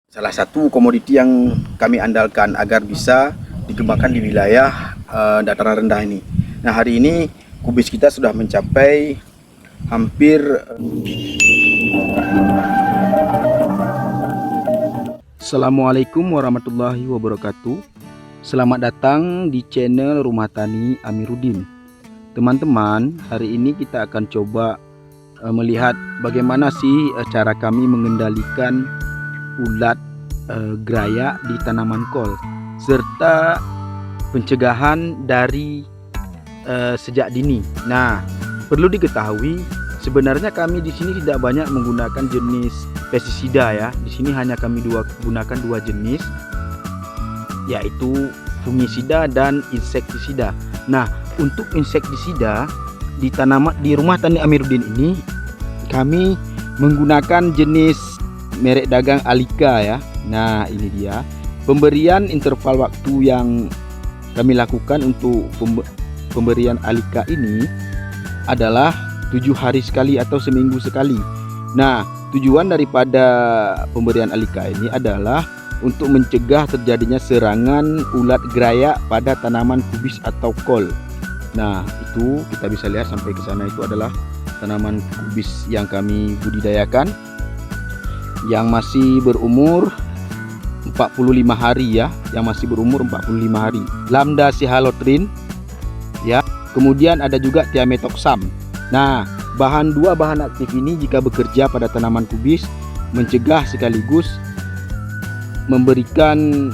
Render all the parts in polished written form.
Salah satu komoditi yang kami andalkan agar bisa dikembangkan di wilayah dataran rendah ini. Nah, hari ini kubis kita sudah mencapai hampir Assalamualaikum warahmatullahi wabarakatuh. Selamat datang di channel Rumah Tani Amiruddin. Teman-teman, hari ini kita akan coba melihat bagaimana sih cara kami mengendalikan ulat geraya di tanaman kol serta pencegahan dari sejak dini. Nah, perlu diketahui sebenarnya kami di sini tidak banyak menggunakan jenis pestisida ya. Di sini hanya kami gunakan dua jenis, yaitu fungisida dan insektisida. Nah, untuk insektisida di Rumah Tani Amiruddin ini kami menggunakan jenis merek dagang Alika ya. Nah, ini dia pemberian interval waktu yang kami lakukan untuk pemberian Alika ini adalah 7 hari sekali atau seminggu sekali. Nah, tujuan daripada pemberian Alika ini adalah untuk mencegah terjadinya serangan ulat geraya pada tanaman kubis atau kol. Nah, itu kita bisa lihat sampai ke sana itu adalah tanaman kubis yang kami budidayakan yang masih berumur 45 hari ya, yang masih berumur 45 hari. Lambda Cihalotrin ya. Kemudian ada juga Thiamethoxam. Nah, dua bahan aktif ini jika bekerja pada tanaman kubis mencegah sekaligus memberikan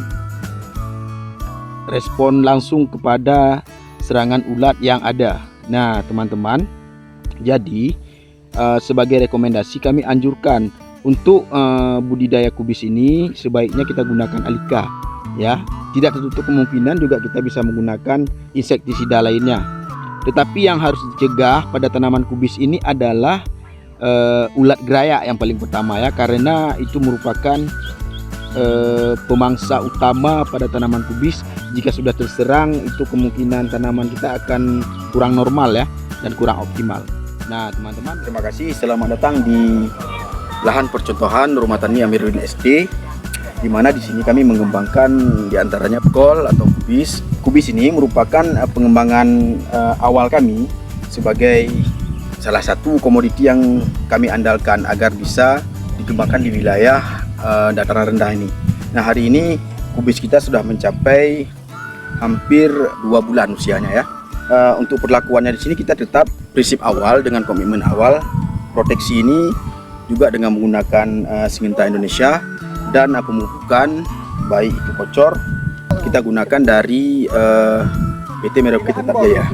respon langsung kepada serangan ulat yang ada. Nah, teman-teman, jadi sebagai rekomendasi kami anjurkan untuk budidaya kubis ini sebaiknya kita gunakan Alika ya. Tidak tertutup kemungkinan juga kita bisa menggunakan insektisida lainnya. Tetapi yang harus dicegah pada tanaman kubis ini adalah ulat geraya yang paling pertama ya, karena itu merupakan pemangsa utama pada tanaman kubis. Jika sudah terserang, itu kemungkinan tanaman kita akan kurang normal ya dan kurang optimal. Nah, teman-teman, terima kasih. Selamat datang di lahan percontohan Rumah Tani Amiruddin SD, di mana di sini kami mengembangkan diantaranya kol atau kubis. Kubis ini merupakan pengembangan awal kami sebagai salah satu komoditi yang kami andalkan agar bisa dikembangkan di wilayah dataran rendah ini. Nah, hari ini kubis kita sudah mencapai hampir 2 bulan usianya ya. Untuk perlakuannya di sini kita tetap prinsip awal dengan komitmen awal. Proteksi ini juga dengan menggunakan Syngenta Indonesia, dan pemupukan baik itu kocor kita gunakan dari PT Merauke Tetap Jaya.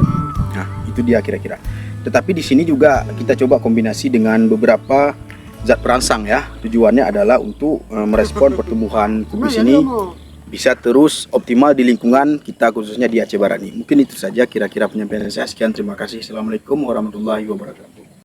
Nah, itu dia kira-kira. Tetapi di sini juga kita coba kombinasi dengan beberapa zat perangsang ya. Tujuannya adalah untuk merespon pertumbuhan kubis ini bisa terus optimal di lingkungan kita, khususnya di Aceh Barat ini. Mungkin itu saja kira-kira penyampaian saya. Sekian, terima kasih. Assalamualaikum warahmatullahi wabarakatuh.